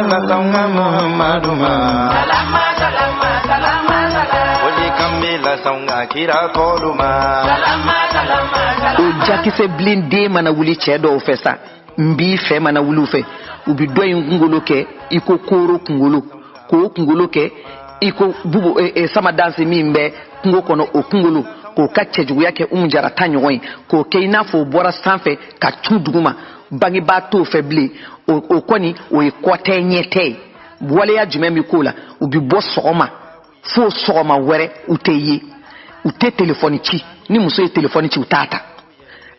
la sanga Muhammaduma salama salama salama salama wali kamila sanga kira koluma salama salama salama o jakise blinde mana wuli chedo ofesa mbi fe mana wulu fe ubi doyi ngolo ke iko koro kungolo ko kungolo ke iko bubu sama danse mimbe kungo kono o kungolo ko kacheju yake umjara tanyoyi ko ke inafo bora sanfe ka tuduguma bangi bato febli o koni o ikote nyete wale ya jumemi kula ubi bo soma fo soma were uteye ute telefoni chi ni muso ye telefoni chi utata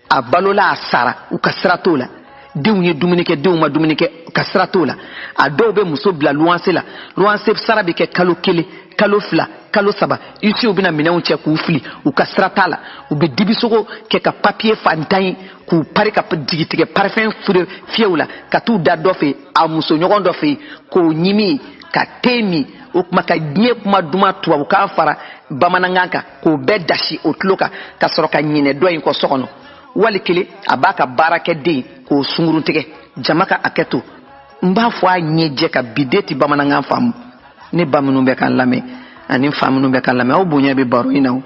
abalola asara ukasratola deunye dumunike deuma dumunike kasratola adobe muso bla luanse sara bike kalo kele kalo fla kalo saba isi obina mina unche ku fli ukasratala ubi dibisogo ke ka papier fantain ku pare ka digitike parfum fiewla ka tu da dofe amuso nyogon dofe ko nyimi ka temi o maka nye kuma duma tuwa ka fara bamanangaka ko bedashi otloka ka soroka nyine doyin ko sokono walikele abaka barake de ko sungurun tege jamaka aketo mba fo anyeje ka bideti bamananga fam ne bamunu be kan lame ani famunu be kan lame o bunya be baro inawo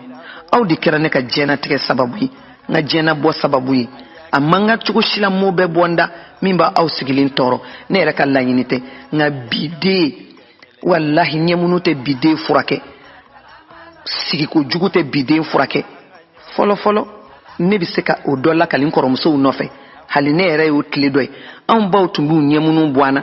aw dikira ne ka jena tege sababu yi nga jena bo sababu yi amma nga chugo shila mo be bonda mimba aw sigilin toro ne reka lanyinite nga bide wallahi nyemunu te bide furake sigi ko jugute bide furake folo ne bi se ka o dolla kalin koromso unofe haline ere o tledoy an ba otumbu nyemunu bwana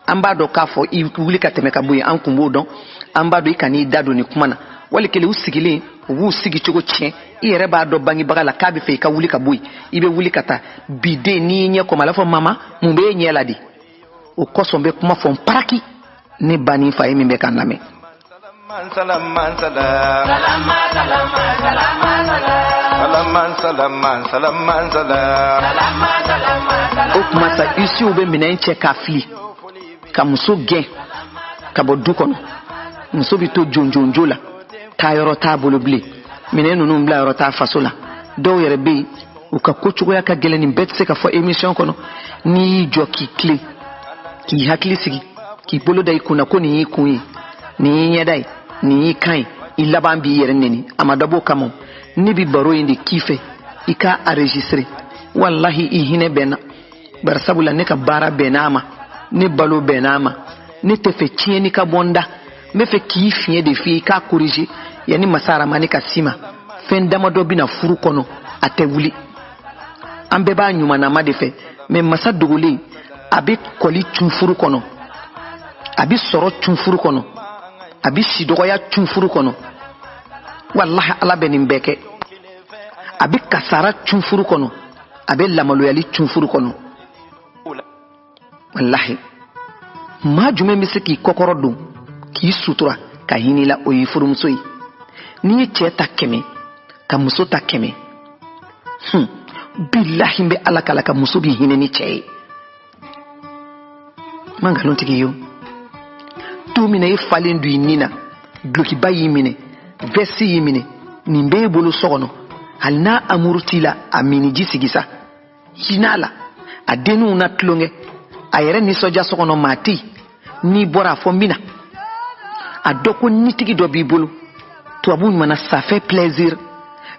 an ba do ka fo i wuli ka teme ka buyi an kumbo don an ba do ikani dado ni kumana wali kele usigile wu sigi chogo chien ire ba do bangi bagala ka bi fe ka wuli ka buyi ibe wuli kata bide ni nye ko mala fo mama mumbe nyela di o kosombe kuma fo paraki ne bani fa yemi be kan lame salaman okumasa isi ube mina nche kafli ka muso gen ka bodu kono muso bito jonjonjola ta yoro ta bolobli mina nunu mbla yoro ta fasola do yere be ukakochugo ya ka geleni betse ka fo emission kono ni joki kle ki hakli sigi ki bolo dai kuna ko ni kunyi ni nyedai ni kai ilaban bi yere neni amadabo kamo ni bi baro indi kife ika enregistrer wallahi ihine bena barsabula ne ka bara benama ne balo benama ne tefe tieni ka bonda me fe kifie de fi ka corriger yani masara mani ka sima fendama do bina furu kono atewuli ambe ba nyuma na madefe me masa dogole abi koli tunfuru kono abi soro tunfuru kono abi sidoya tunfuru kono wallahi ala benin beke abi kasara tunfuru kono abi lamaloyali tunfuru kono wallahi ma jume misiki kokoro dum ki sutura ka hinila oyi furumsoyi ni che takeme ka muso takeme billahi be ala kala ka muso bi hineni che mangalon tigiyo to mina e falendu inina bloki bayi mine vesi yimine nimbe bolo sokono halna amurutila amini jisigisa hinala adenu na tlonge ayere ni soja sokono mati ni bora fombina adoko nitigi do bibulu to abun mana ça fait plaisir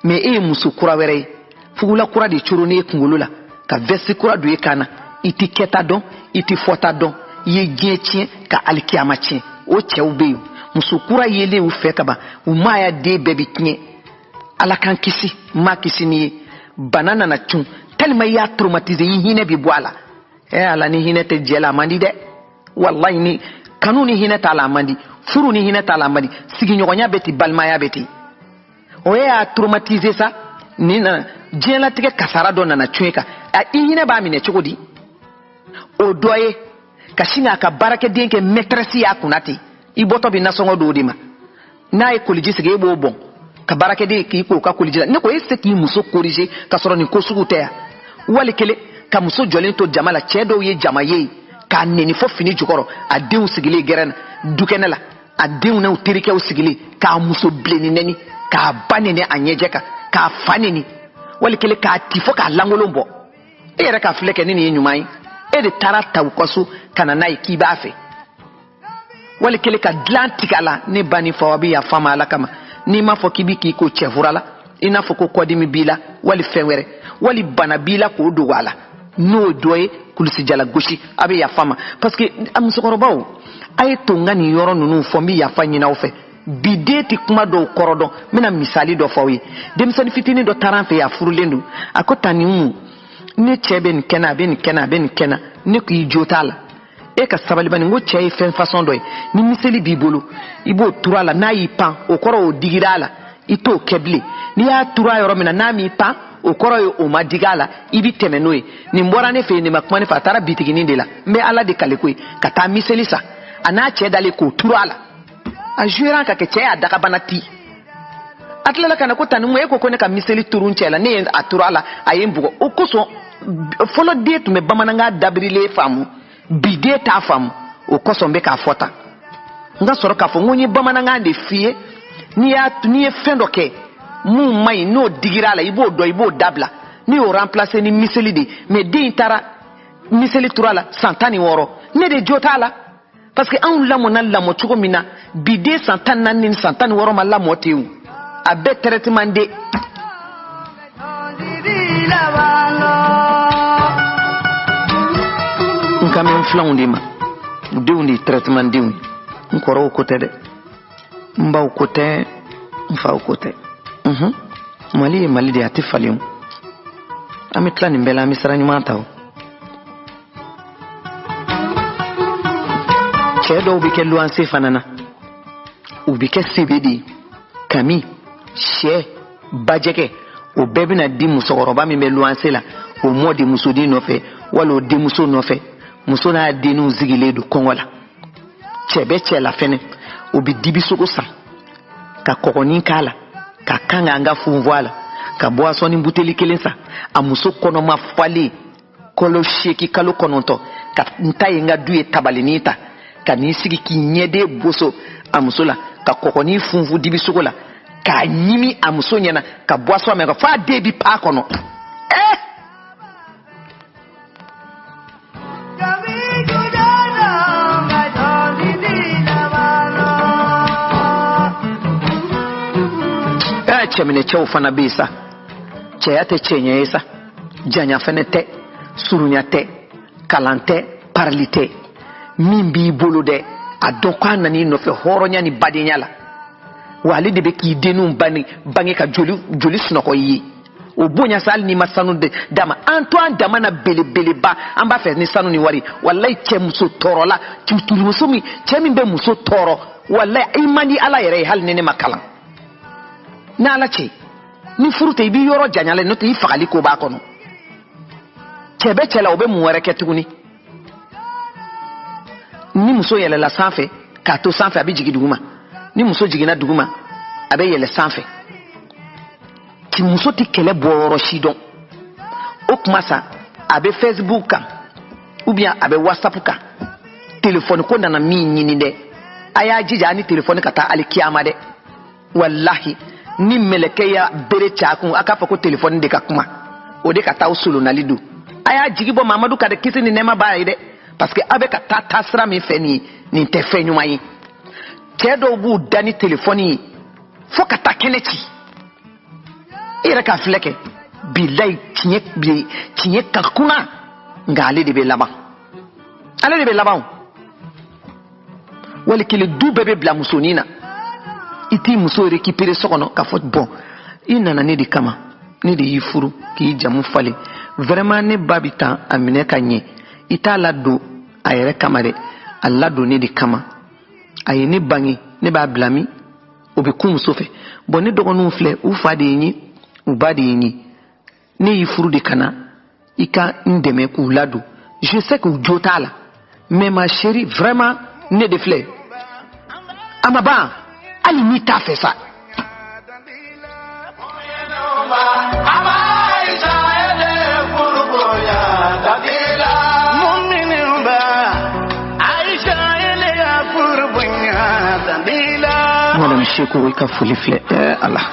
mais e musu kura were fugula kura de choro ne kungulula ka vesi kura do ekana iti keta don iti fota don ye gechien ka alkiama chien o chewbe musu kura yele u fekaba u maya de bebi knie ala kan kisi ma kisi ni banana na chun tellement ya traumatisé hine bi boala ala ni hine te jela mandi de wallahi ni kanuni hine ta la mandi furu ni hine ta la mandi sigi nyogonya beti balma ya beti o ya traumatisé ça ni na jela tike kasara dona na chweka a hine ba mi ne chukudi o doye kashinga ka barake denke maîtresse ya kunati iboto bi nasongo do dima na e koliji sigi ebo bon ka barake de ki ko ka koliji ne ko ese ki muso corriger ka soro ni ko sugu te wali kele ka muso jolen to jamala chedo ye jamaye ka neni fo fini jukoro adeun sigile gerena dukenela adeun na utirike usigile ka muso bleni neni ka banene anyejeka ka faneni wali kele ka tifo ka langolombo ere ka fleke nini nyumai e de tarata ukosu kana na ikibafe wali kele ka dilan tigala ne bani fawabi ya fama ala kama ni ma fo kibi ki ko chefurala ina fo ko kodimi bila wali fenwere wali bana bila ko do wala no doye kulisi jala goshi abe ya fama parce que amsokorobaw ay to ngani yoro nunu fo mi ya fanyina ofe bideti kuma do korodo mina misali do fawi demsani fitini do taranfe ya furulendu akotani mu ne chebe ni kena ben kena ne ku jotala e ka sabali bani ngo chei fen façon doy ni miseli bibolo ibo turala na yipan okoro o digirala ito kebli ni ya tura yoro mina na mi pa okoro o madigala ibi temenoy ni mbora ne fe ni makmani fa tara bitigini de la me ala de kalekoi kata miseli sa ana che dale ko turala a juran ka ke che adaka banati atlala kana ko tanu mo ko ne ka miseli turun chela ne a turala ayembugo okoso folo de to me bamananga dabrile famu bide ta famu okoso mbe ka fota nga soro ka fo ngonyi bamananga de fie ni e fendo ke mu mai no digirala ibo dabla ni o remplacer ni miseli de me de tara miseli turala santani woro ne de jotala parce que an lamo na lamo chugo mina bide santana ni santani woro ma lamo tewu abe traitement de nkamen flan de ma de traitement de nkoro ko tede mba ko te mfa ko te mali de atifalium amitla ni mbela misrani mataw chedo ubike luanse fanana ubike CBD kami she bajeke o bebi na di musokoroba mi be luanse la o modi musodi no fe wala o di muso no fe muso na di nu zigile do kongola chebe chela fene obi dibi soko sa ka kokoni kala ka kanga anga funvoala ka boisson ni buteli kelensa amuso kono ma fali kolo sheki kalo kononto ka ntaye nga duye tabalinita ka ni sigi ki nyede boso amusola ka kokoni funvu dibi soko la ka nyimi amuso nyana ka boisson me ka fa debi pa kono chemine chew fana bisa cheyate chenyesa janya fenete surunyate kalante parlite mimbi bolude adokana ni no fe horonya ni badinyala wali de be ki denu bangi ka joli sunoko yi obonya sal ni masanu de dama Antoine dama na bele ba amba fe ni sanu ni wari wallahi chemuso torola tuturu mi chemi be muso toro wallahi imani ala yere hal nene makalan na alache ni furute ibi yoro janyale no te ifakali ko ba kono chebe chela obe muwere ketuni ni muso yele la sanfe ka to sanfe abi jigi duguma ni muso jigina duguma abe yele sanfe ti muso ti kele boro shidon okmasa abe Facebook ka ou bien abe WhatsApp ka téléphone ko na mi nyini de aya jija ni téléphone kata alikiyama de wallahi ni meleke ya bere chakun aka fa ko telephone de ka kuma o de ka taw sulu na lidu aya jigibo Mamadou ka de kisi ni nema ba ide parce que avec ta tasra mi feni ni te fenyu mai kedo bu dani telephone fo ka ta kenechi ira ka fleke bilay tinye ka kuna ngale de be laba ale de be laba wala kile du bebe bla musonina iti muso récupérer sokono ka fot bon inana ne di kama ne di yifuru ki jamu fale vraiment ne babita amine kanye ita lado ayere kamare allado ne di kama aye ne bangi ne ba blami obi kum sofe bon ne dogonu fle u fade yi u bade yi ne yifuru di kana ika ndeme ku lado je sais que jotala mais ma chérie vraiment ne de fle amaba ali ni ta fait ça madame Chekou ka fuli fle Allah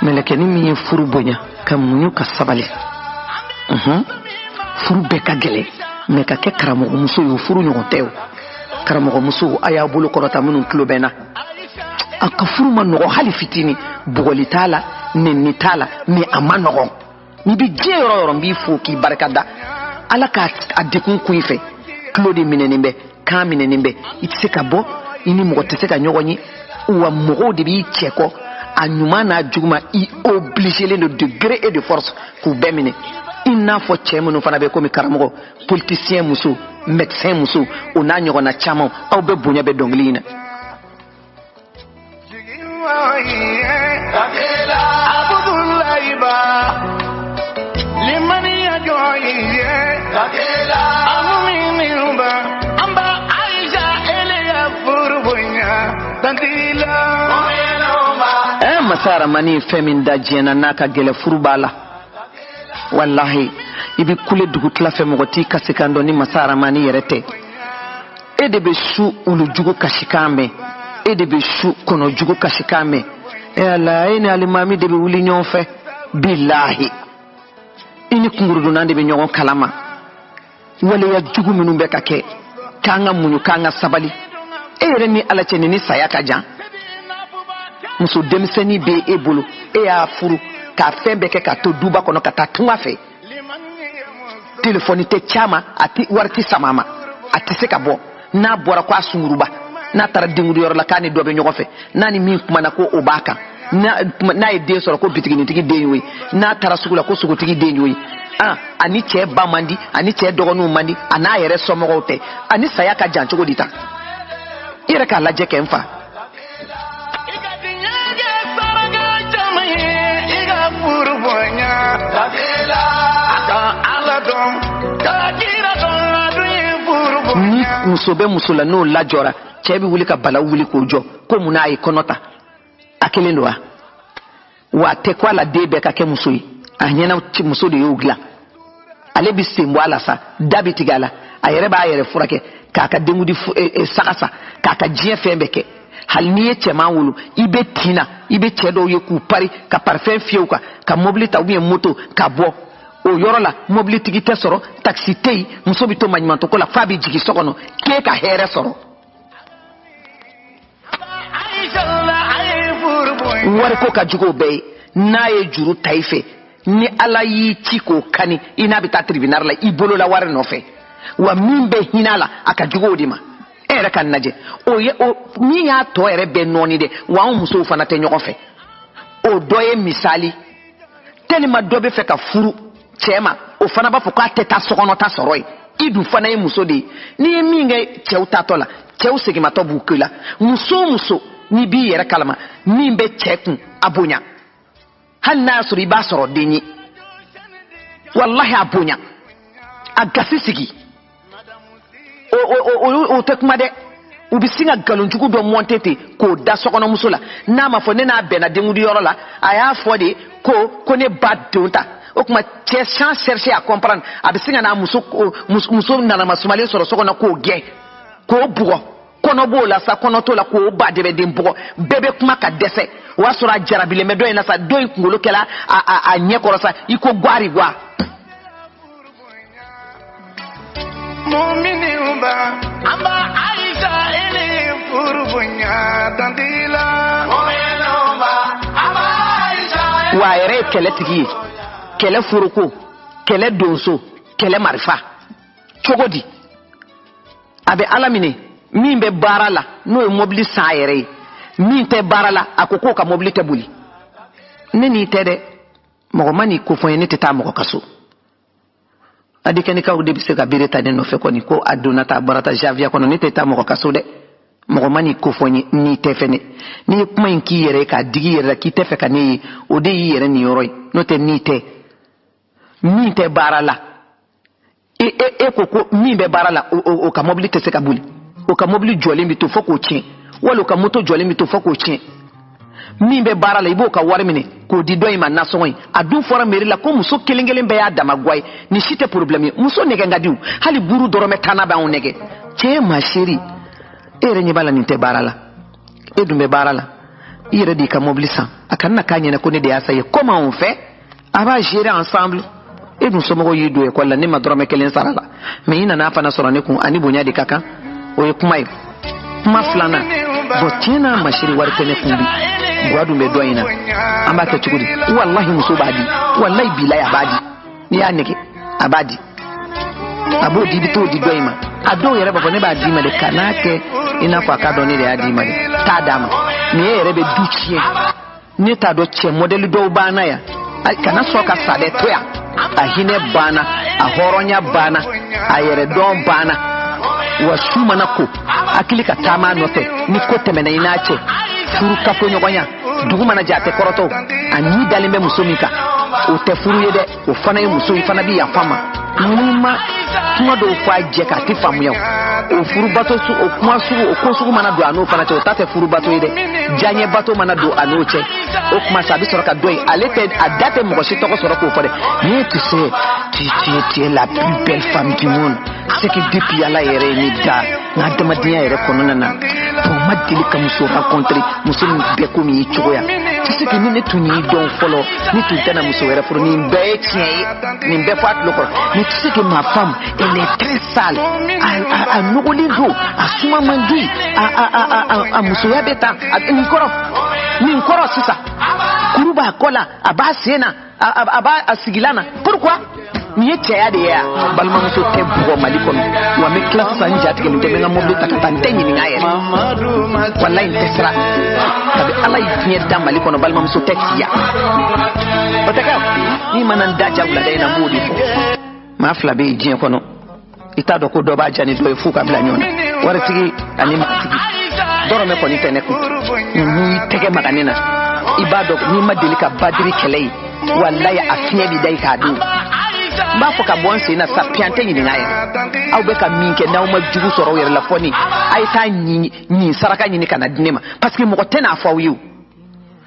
melekeni mi furu bonya kam munyu ka sabali furu be ka gele me ka ke karamo muso yo furu nyotew karamɔgɔ muso a y'a bolo kɔrɔta minnu tulo bɛ na a ka furu ma nɔgɔ hali fitini bugɔli t'a la nenni t'a la mais a ma nɔgɔ ni bi diɲɛ yɔrɔ yɔrɔ n b'i fo k'i barika da ala k'a dekun kun i fɛ tulo de minɛnen bɛ kan minɛnen bɛ i tɛ se ka bɔ i ni mɔgɔ tɛ se ka ɲɔgɔn ye wa mɔgɔw de b'i cɛ kɔ a ɲuman n'a juguman i obligelen de gré et de force k'u bɛɛ minɛ i n'a fɔ cɛ minnu fana bɛ komi karamɔgɔ politicien muso médecin muso o n'a ɲɔgɔnna caman aw bɛɛ bonya bɛ dɔnkili in na. Masara mani fɛn da diɲɛna n'a ka gɛlɛ furu b'a la wallahi i bi kule dugutila fɛ mɔgɔ t'i kasi kan dɔn ni masara mani yɛrɛ tɛ e de bɛ su ulu jugu kasikan mɛn e de bɛ su kɔnɔ jugu kasikan mɛn e ala e ni alimami de bɛ wuli ɲɔgɔn fɛ bilahi i ni kungurudunan de bɛ ɲɔgɔn kalama waleya jugu minnu bɛ ka kɛ k'an ka muɲu k'an ka sabali e yɛrɛ ni ala cɛ ni saya ka jan muso denmisɛnnin bɛ e bolo e y'a furu k'a fɛn bɛɛ kɛ k'a to duba kɔnɔ ka taa tunga fɛ telefɔni tɛ caman a tɛ wari tɛ sama ma a tɛ se ka bɔ n'a bɔra ko a sunguruba n'a taara dengudiyɔrɔ la k'a ni dɔ bɛ ɲɔgɔn fɛ n'a ni min kumana ko o b'a kan n'a ye den sɔrɔ ko bitiginitigi den y'o ye n'a taara sugu la ko sogotigi den y'o ye ani cɛ ba man di ani cɛ dɔgɔninw man di a n'a yɛrɛ somɔgɔw tɛ ani saya ka jan cogo di ta i yɛrɛ k'a lajɛ kɛ n fa. Ni muso bɛ muso la n'o lajɔra cɛ bɛ wuli ka bala wuli k'o jɔ ko mun n'a ye kɔnɔ ta a kelen don wa tɛ ko a la den bɛɛ ka kɛ muso ye a ɲɛna muso de y'o dilan ale bɛ sen bɔ a la sa da bɛ tigɛ a la a yɛrɛ b'a yɛrɛ furakɛ k'a ka dengudi saga sa k'a ka diɲɛ fɛn bɛɛ kɛ hali n'i ye cɛman wolo i bɛ tin na i bɛ cɛ dɔw ye k'u pari ka parfɛn fiyɛ u kan ka mobili ta ou bien moto ka bɔ o yɔrɔ la mobili tigi tɛ sɔrɔ taxi tɛ yen muso bɛ to maɲumantɔ ko la f'a bɛ jigin so kɔnɔ k'e ka hɛrɛ sɔrɔ wariko ka jugu o bɛɛ ye n'a ye juru ta i fɛ ni ala y'i ci k'o kani i n'a bɛ taa tribunal la i bolo la wari nɔfɛ wa min bɛ hinɛ a la a ka jugu o de ma e yɛrɛ ka lajɛ min y'a tɔ yɛrɛ bɛɛ nɔɔni dɛ wa anw musow fana tɛ ɲɔgɔn fɛ o dɔ ye misali tellement dɔ bɛ fɛ ka furu cɛ ma o fana b'a fɔ k'a tɛ taa sokɔnɔta sɔrɔ yen i dun fana ye muso de ye n'i ye min kɛ cɛw tatɔ la cɛw seginmatɔ b'u kɛ la muso o muso n'i b'i yɛrɛ kalama min bɛ cɛ kun a bonya hali n'a y'a sɔrɔ i b'a sɔrɔ den ye wallahi a bonya a gasi sigi o tɛ kuma dɛ u bɛ sin ka nkalonjugu dɔ monter ten k'o da sokɔnɔmuso la n'a ma fɔ ne n'a bɛnna dengudiyɔrɔ la a y'a fɔ de ko ne ba denw ta o kuma cɛ sans chercher à comprendre a bɛ sin ka na muso nanama sumalen sɔrɔ so kɔnɔ k'o gɛn k'o bugɔ kɔnɔ b'o la sa kɔnɔ t'o la k'o ba de bɛ den bugɔ bɛɛ bɛ kuma ka dɛsɛ o y'a sɔrɔ a jarabilen bɛ dɔ in na sa dɔ in kunkolo kɛla a ɲɛ kɔrɔ sa i ko gwari gwa. Wa a yɛrɛ ye kɛlɛtigi ye kɛlɛ foroko kɛlɛ donso kɛlɛ marifa cogo di a bɛ ala minɛ min bɛ baara la n'o ye mobili san a yɛrɛ ye min tɛ baara la a ko k'o ka mobili tɛ boli ne n'i tɛ dɛ mɔgɔ ma n'i ko fɔ n ye ne tɛ taa mɔgɔ ka so adikɛnikaw de bɛ se ka bere ta ne nɔfɛ kɔni ko a donna ta a bɔra ta javiya kɔnɔ ne tɛ taa mɔgɔ ka so dɛ mɔgɔ ma n'i ko fɔ n ye n'i tɛ fɛnɛ n'i ye kuma in k'i yɛrɛ ye k'a digi yɛrɛ la k'i tɛ fɛ ka ne ye o de y'i yɛrɛ nin yɔrɔ ye n'o tɛ n'i tɛ min tɛ baara la e ko min bɛ baara la o ka mobili tɛ se ka boli o ka mobili jɔlen bɛ to fo k'o tiɲɛ wala o ka moto jɔlen bɛ to fo k'o tiɲɛ min bɛ baara la i b'o ka wari minɛ k'o di dɔ in ma nasɔngɔ in a dun fɔra mairie la ko muso kelen kelen bɛɛ y'a dama gwa ye ni si tɛ problème ye muso nɛgɛ ka di hali buru dɔrɔmɛ 10 b'anw nɛgɛ cɛ ma chérie e yɛrɛ ɲɛ b'a la nin tɛ baara la e dun bɛ baara la i yɛrɛ de ka mobili san a kana na k'a ɲɛna ko ne de y'a san ye comme on fait a b'a gérer ensemble e dun somɔgɔw y'i don école la ne ma dɔrɔmɛ 1 sara la mais i nana fana sɔrɔ ne kun ani bonya de ka kan o ye kuma ye. Kuma filanan bon tiɲɛna masiri wari tɛ ne kun bi guwa dun bɛ dɔ in na an b'a kɛ cogo di wallahi muso b'a di wallahi bilahi a b'a di n'i y'a nege a b'a di a b'o di i bɛ t'o di dɔ in ma a dɔw yɛrɛ b'a fɔ ne b'a d'i ma de ka n'a kɛ i n'a fɔ a ka dɔn ne de y'a d'i ma de t'a d'a ma mais e yɛrɛ bɛ du tiɲɛ ne t'a dɔn cɛ modèle dɔw banna yan kana sɔn ka sa dɛ to yan a hinɛ banna a hɔrɔnya banna a yɛrɛ dɔn banna wa su mana ko hakili ka taama nɔfɛ ni ko tɛmɛna i n'a cɛ furu kafoɲɔgɔnya dugu mana jɛ a tɛ kɔrɔtɔ a ni dalen bɛ muso min kan o tɛ furu ye dɛ o fana ye muso i fana bɛ yafa ma n'i ma kuma dɔw fɔ a jɛ k'a tɛ faamuya o furu bato su o kuma sugu o ko sugu mana don a n'o fana cɛ o ta tɛ furu bato ye dɛ diyaɲɛ bato mana don a n'o cɛ o kuma sa a bɛ sɔrɔ ka dɔ ye ale tɛ a da tɛ mɔgɔ si tɔgɔ sɔrɔ k'o fɔ dɛ mais tu sais tu es la plus belle femme du monde c'est que depuis ala yɛrɛ ye ne da n ka adamadenya yɛrɛ kɔnɔna na bon ma deli ka muso rencontrer muso min bɛɛ komi i cogoya tu sais que ni ne tun y'i dɔn fɔlɔ ne tun tɛna muso wɛrɛ furu nin bɛɛ ye tiɲɛ ye nin bɛɛ fɔ a tulo kɔrɔ mais tu sais que ma femme elle est très sale a nɔgɔlen don a suma man di a musoya bɛ tan nin kɔrɔ sisan kuru b'a kɔ la a b'a sen na a b'a sigilan na pourquoi nin ye cɛya de ye a balimamuso tɛ bugɔ Mali kɔnɔ wa n bɛ tila sisan n jatigɛlen tɛ n bɛ n ka mobili ta ka taa n tɛ ɲininka a yɛrɛ walayi n tɛ siran kabi ala ye diɲɛ da Mali kɔnɔ balimamuso tɛ tiya o tɛ kɛ n'i mana n da ja wulada in na n b'o de fɔ maa fila bɛ yen diɲɛ kɔnɔ i t'a dɔn ko dɔ b'a ja ni dɔ ye f'u ka bila ɲɔgɔn na waritigi ani magatigi dɔrɔmɛ kɔni tɛ ne kun n'i tɛgɛ maga ne na i b'a dɔn n'i ma deli ka badiri kɛlɛ ye walayi a fiɲɛ b'i da i k'a dun n b'a fɔ ka bɔ n sen na sa piyan tɛ ɲininka yɛrɛ aw bɛ ka min kɛ n'aw ma jugu sɔrɔ aw yɛrɛ la fɔ ni a ye taa ɲin saraka ɲini ka na di ne ma parce que mɔgɔ tɛ n'a fɔ aw ye o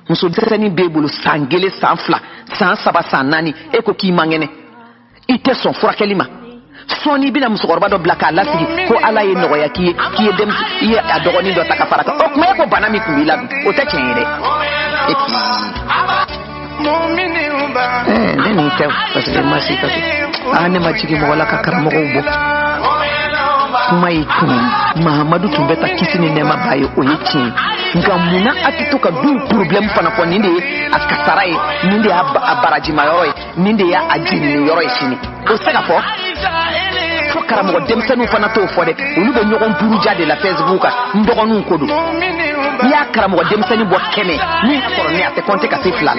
muso denmisɛnnin b'e bolo san 1 san 2 san 3 san 4 e ko k'i man kɛnɛ i tɛ sɔn furakɛli ma sɔɔni bɛna musokɔrɔba dɔ bila k'a lasigi ko ala ye nɔgɔya k'i ye i ye a dɔgɔnin dɔ ta ka fara kan o tuma e ko bana min tun b'i la dun o tɛ tiɲɛ ye dɛ et puis ne nin tɛ parce que ma se ka so ne ma jigin mɔgɔ la ka karamɔgɔw bɔ kuma ye tun Mahamadu tun bɛ ta kisi ni nɛɛma b'a ye o ye tiɲɛ nka munna a tɛ to ka du problème fana fɔ nin de ye a kasara ye nin de y'a barajima yɔrɔ ye nin de y'a jenini yɔrɔ ye sini o se ka fɔ fo karamɔgɔ denmisɛnninw fana t'o fɔ dɛ olu bɛ ɲɔgɔn buruja de la Facebook kan n dɔgɔninw ko don n'i y'a karamɔgɔ denmisɛnnin bɔ kɛnɛ min ka kɔrɔ ne a tɛ compter ka se 2 la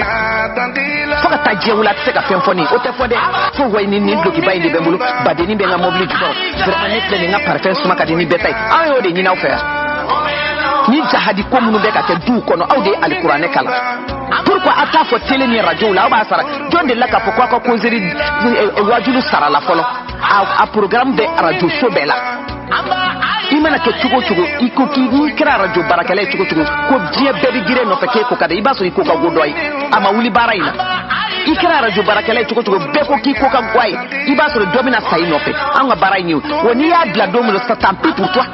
fo ka taa diɲɛ wula a tɛ se ka fɛn fɔ ne o tɛ fɔ dɛ fo wa nin dulokiba in de bɛ n bolo badennin bɛ n ka mobili jukɔrɔ vraiment ne filɛ nin n ka parfum suma ka di ni bɛɛ ta ye an y'o de ɲini aw fɛ yan ni jahadi ko minnu bɛ ka kɛ duw kɔnɔ aw de ye alikuranɛ kalan pourquoi a t'a fɔ télé ni radio la aw b'a sara jɔn de la k'a fɔ k'aw ka causerie wajulu sara la fɔlɔ a programme bɛ radio so bɛɛ la i mana kɛ cogo cogo i ko n'i kɛra radio baarakɛla ye cogo cogo ko diɲɛ bɛɛ bɛ girin nɔfɛ k'e ko ka di i b'a sɔrɔ i ko ka go dɔ ye a ma wuli baara in na i kɛra radio baarakɛla ye cogo cogo bɛɛ ko k'i ko ka go a ye i b'a sɔrɔ dɔ bɛna sa i nɔfɛ an ka baara in ye o wa n'i y'a bila don min na ça tant pis pour toi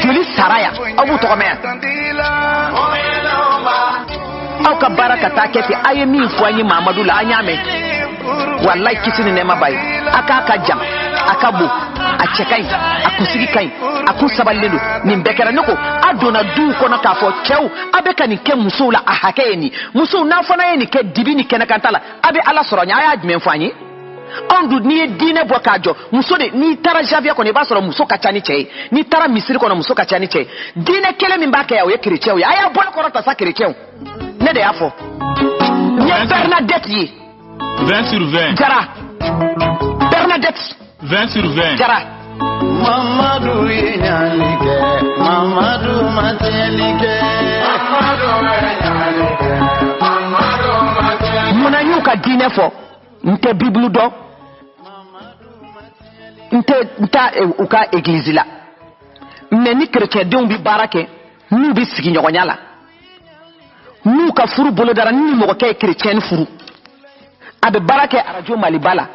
joli sara yan aw b'u tɔgɔ mɛn yan aw ka baara ka taa kɛ ten a ye min fɔ an ye Mahamadu la an y'a mɛn walayi kisi ni nɛɛma b'a ye a k'a ka jan a ka bon a cɛ ka ɲi a kunsigi ka ɲi a kun sabalilen don nin bɛɛ kɛra ne ko a donna duw kɔnɔ k'a fɔ cɛw a bɛ ka nin kɛ musow la a hakɛ ye nin musow n'a fana ye nin kɛ dibi ni kɛnɛkanta la a bɛ ala sɔrɔ ɲɛ a y'a jumɛn fɔ an ye anw dun n'i ye diinɛ bɔ k'a jɔ muso de n'i taara javier kɔnɔ i b'a sɔrɔ muso ka ca ni cɛ ye n'i taara misiri kɔnɔ muso ka ca ni cɛ ye diinɛ kelen min b'a kɛ yan o ye chrétienw ye a y'a bolo kɔrɔ ta sa chrétienw ne de y'a fɔ n ye Bernadette ye 20 sur 20 Jara Bernadette 20 sur 20 Jara Mamadou ye ɲali kɛ Mamadou ma tiɲɛli kɛ munna y'u ka diinɛ fɔ n tɛ Bible dɔn n tɛ u ka église la mais ni chrétiendenw bi baara kɛ n'u bi sigi ɲɔgɔnya la n'u ka furu bolodara ni mɔgɔkɛ ye chrétienne furu a bɛ baara kɛ radio Maliba la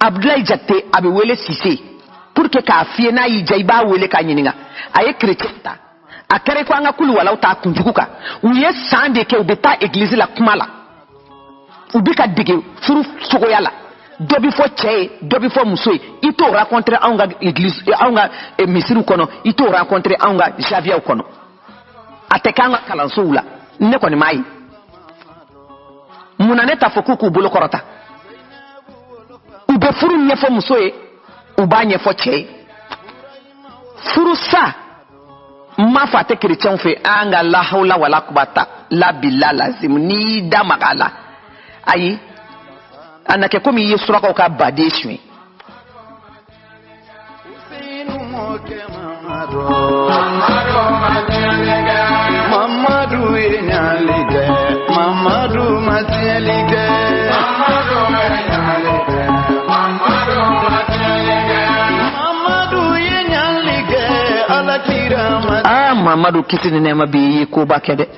Abdoulaye Jakite a bɛ wele Cissé pour que k'a fiyɛ n'a y'i ja i b'a wele k'a ɲininka a ye chrétien ta a kɛra ko an ka kulu walaw t'a kunjugu kan u ye san de kɛ u bɛ taa église la kuma la u bi ka dege furu cogoya la dɔ bi fɔ cɛ ye dɔ bi fɔ muso ye i t'o rencontrer anw ka église anw ka misiriw kɔnɔ i t'o rencontrer anw ka javiaw kɔnɔ a tɛ k'an ka kalansow la ne kɔni m'a ye munna ne t'a fɔ k'u bolo kɔrɔta u bɛ furu ɲɛfɔ muso ye u b'a ɲɛfɔ cɛ ye furu sa ma fa tɛ chrétien fɛ an ka la hawla wala quwwata la billah lazim ni da magala ayi anake komi ye surakaw ka bade suye Mamadu ye nyalide Mamadu matielide Mamadu ye nyalide alakira Mamadu kiti ni nema bi ko ba kede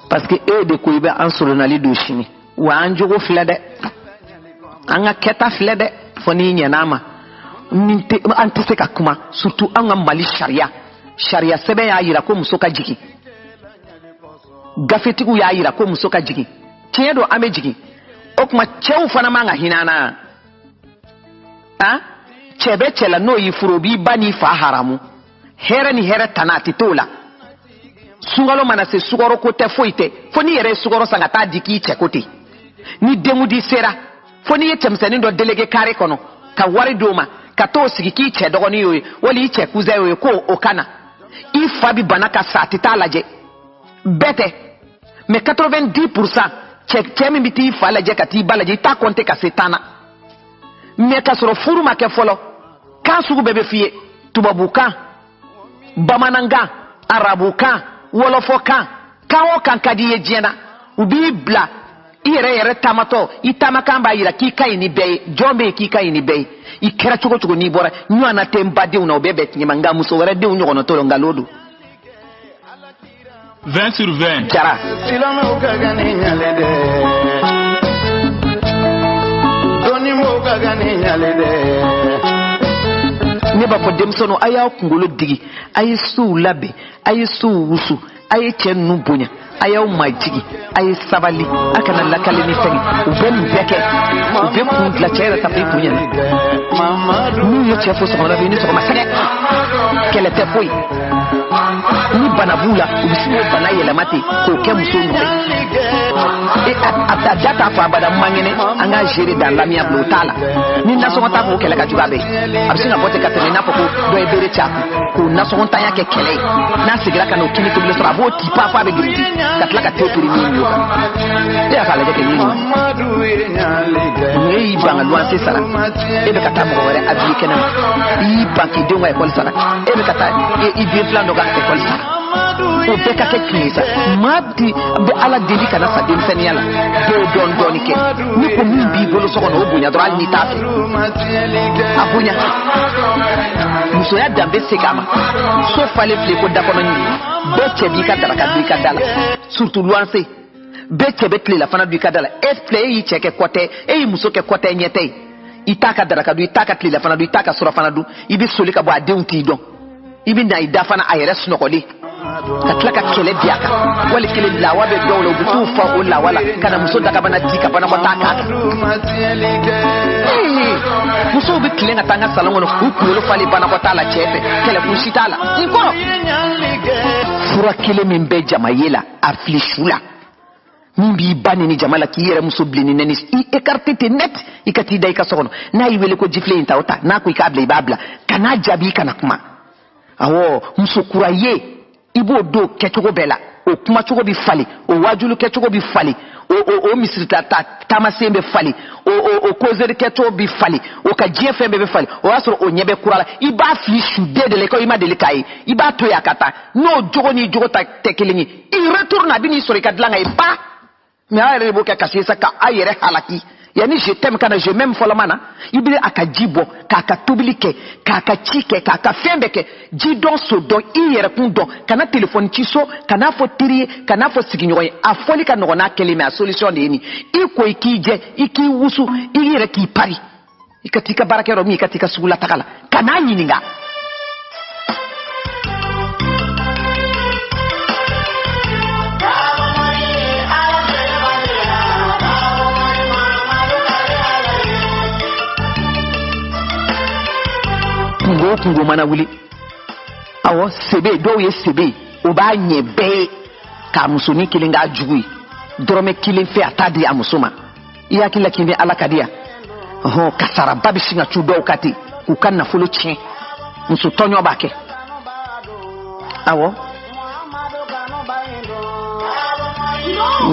parce que de ko ibe ansolonali do shini wa anjogo flede anga keta flede foni nyanama ninte antise ka kuma surtout anga mali sharia sebe ya yira ko muso ka jigi gafetigu ya yira ko muso ka jigi tiye do ame jigi o kuma chew fana manga hinana chebe chela no yifurobi bani fa haramu here ni here tanati tola sugalo mana se sugoro ko te foite foni yere sugoro sanga ta diki che kote ni demudi sera foni ye temsani do délégué carré kono ka wari doma ka to sigi ki che dogoni yoy wali che kuza yoy ko okana i fabi banaka sati talaje bete mais 90% che mi biti falaje ka ti balaje ta konte ka setana mais ka soro furu make folo ka sugu bebe fiye tubabuka bamananga arabuka wolofoka kawo kan kadiye jena ubi bla ire tamato itamaka mba ira kika ini bei jombe kika ini bei ikera chugo ni bora nywana temba de una obebe nyimanga muso were de unyo kono tolo ngalodu 20 sur 20 jara silama ukagani nyalede doni mo ukagani nyalede ne ba fo demsono aya kungolo digi ayi su labe ayi su wusu ayi chenu bonya ayaw majigi ay sabali akana lakale ni fengi ubem beke ubem kun la chera tapi punya ni yo chefo so na bini so ma sare kele te foi ni banabula ubisiwe banaye la mate ko ke musono e ata data fa bada mangene anga jere dans la mia blotala ni naso mata ko kele ka jugabe absinga bote ka tene na poko do e bere cha ko naso monta ya ke kele na sigira kana okini ko bile so abo ti pa fa be gridi katlaka tepiri ni yoka ya kala de ni ni banga luanse sala ebe kata mo wore abi kenan i banki de ngwa ekol sala ebe kata i bi plan do ga ekol sala o beka ke kinisa mabdi be ala deli kana sa dem seniala do don donike ni ko min bi bolo so kono obunya do al ni tafi abunya muso ya dambe sekama so fale fle ko dakono ni beche bi ka dala surtout luanse beche betle la fana du kadala esple yi cheke kote e muso ke kote nyete itaka daraka du itaka tli la fana du itaka sura fana du ibi solika bo adeunti don ibi na ida fana ayere sunokoli katlaka kele biaka wala kele lawa be dawlo butu fa wala wala kana muso daga bana tika bana mataka muso be kile nga tanga salon wono ku fali bana ko tala chefe kele kushitala inkoro fura kele mimbe jamayela aflishula mimbi bani ni jamala ki yere muso blini nenis I écarté te net ikati dai ka sokono na yiwele ko jifle intauta na ku ikable babla kana jabi kana kuma awo muso kuraye ibo do kechogo bela o kuma chogo bi fali o wajulu kechogo bi fali o misrita tamasembe fali o kozeri kecho bi fali o ka jefembe be fali o asoro o nyebe kurala iba flishu dedele ko ima dele kai iba to yakata no jogo ni jogo ta tekelingi I retourna bini sori kadlanga iba mi ayere boka kasisa ka ayere halaki yani je t'aime kana je m'aime folamana ibile akajibo kaka tobilike kaka chike kaka fembeke jidon so don iyere kundo kana téléphone chiso kana fo tiri kana fo siginyo afoli kana na kelime a solution ni iko ikije iki wusu iyere ki pari ikatika barakero mi ikatika sugula takala kana nyininga kungo mana wuli awo sebe do ye sebe o ba nye be ka musoni kilinga jugu dorome kilin fe atadi amusoma iya kila kinde alakadia ho kasara babi singa chudo kati ukanna fulu chi muso tonyo bake awo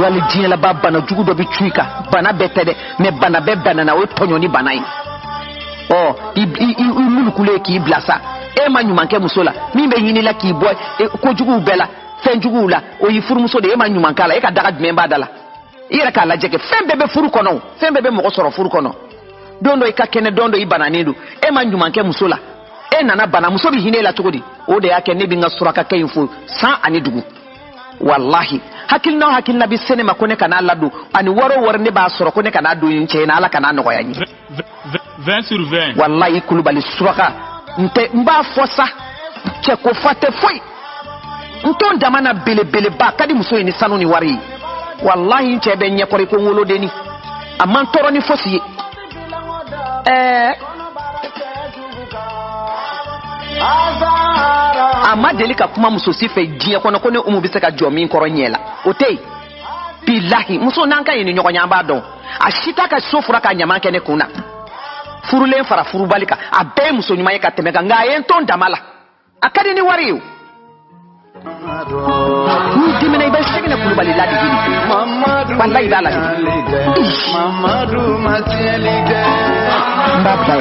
wali diɲɛ la ba bana jugu dɔ bi cuyi kan bana bɛɛ tɛ dɛ mais bana bɛɛ bana na o ye tɔɲɔni bana ye i mulukule k'i bila sa e ma ɲuman kɛ muso la min bɛ ɲini la k'i bɔ kojuguw bɛɛ la fɛn juguw la o y'i furumuso de e ma ɲuman k'a la e ka daga jumɛn b'a da la i yɛrɛ k'a lajɛ kɛ fɛn bɛɛ bɛ furu kɔnɔ fɛn bɛɛ bɛ mɔgɔ sɔrɔ furu kɔnɔ don dɔ i ka kɛnɛ don dɔ i bananen don e ma ɲuman kɛ muso la e nana bana muso bɛ hinɛ la cogo di o de y'a kɛ ne bɛ n ka surakakɛ in fo san ani dugu wallahi hakilina hakilina bi sene ma ko ne kana ladu ani waro ne ba soro ko ne kana do yin cey na ala kana no ya ni 20 sur 20 wallahi kulubali suraka nte mba fosa che ko fate foi nton damana bele ba kadi muso ni sanu ni wari wallahi nche be nye kore ko ngolo deni amman toro ni fosi ama delika kuma muso sife diye kono ko ne umu bisa ka jomi nkoro nyela otei billahi muso nanka yini nyoko nyamba don ashita ka sofura ka nyama kene kuna furulen fara furu balika abe muso nyuma ka temeka ngaye nton damala akadi ni wariu ni dimena ibe segena kulubali ladi hili wallahi dala Mamadou Matielide mbaba